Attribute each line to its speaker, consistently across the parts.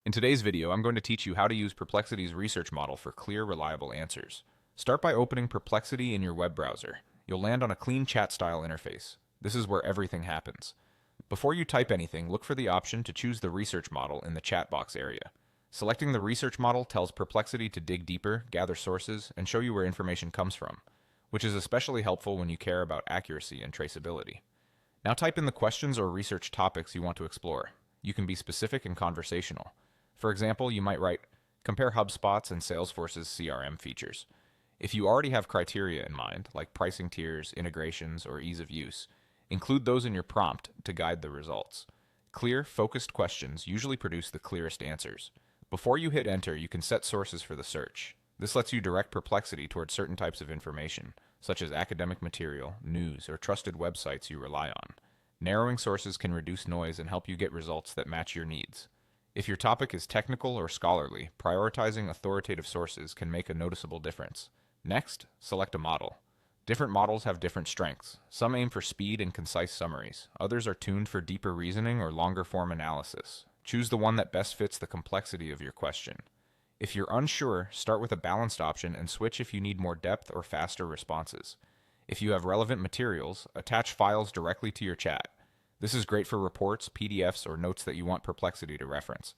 Speaker 1: In today's video, I'm going to teach you how to use Perplexity's research model for clear, reliable answers. Start by opening Perplexity in your web browser. You'll land on a clean chat-style interface. This is where everything happens. Before you type anything, look for the option to choose the research model in the chat box area. Selecting the research model tells Perplexity to dig deeper, gather sources, and show you where information comes from, which is especially helpful when you care about accuracy and traceability. Now type in the questions or research topics you want to explore. You can be specific and conversational. For example, you might write, compare HubSpot's and Salesforce's CRM features. If you already have criteria in mind, like pricing tiers, integrations, or ease of use, include those in your prompt to guide the results. Clear, focused questions usually produce the clearest answers. Before you hit enter, you can set sources for the search. This lets you direct Perplexity towards certain types of information, such as academic material, news, or trusted websites you rely on. Narrowing sources can reduce noise and help you get results that match your needs. If your topic is technical or scholarly, prioritizing authoritative sources can make a noticeable difference. Next, select a model. Different models have different strengths. Some aim for speed and concise summaries. Others are tuned for deeper reasoning or longer form analysis. Choose the one that best fits the complexity of your question. If you're unsure, start with a balanced option and switch if you need more depth or faster responses. If you have relevant materials, attach files directly to your chat. This is great for reports, PDFs, or notes that you want Perplexity to reference.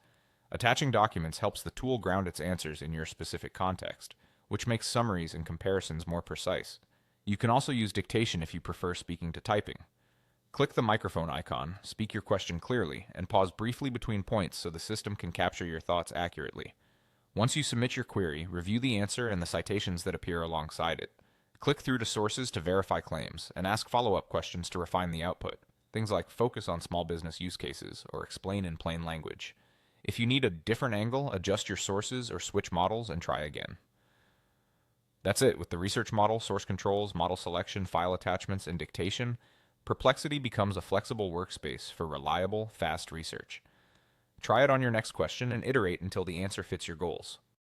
Speaker 1: Attaching documents helps the tool ground its answers in your specific context, which makes summaries and comparisons more precise. You can also use dictation if you prefer speaking to typing. Click the microphone icon, speak your question clearly, and pause briefly between points so the system can capture your thoughts accurately. Once you submit your query, review the answer and the citations that appear alongside it. Click through to sources to verify claims, and ask follow-up questions to refine the output. Things like focus on small business use cases or explain in plain language. If you need a different angle, adjust your sources or switch models and try again. That's it. With the research model, source controls, model selection, file attachments, and dictation, Perplexity becomes a flexible workspace for reliable, fast research. Try it on your next question and iterate until the answer fits your goals.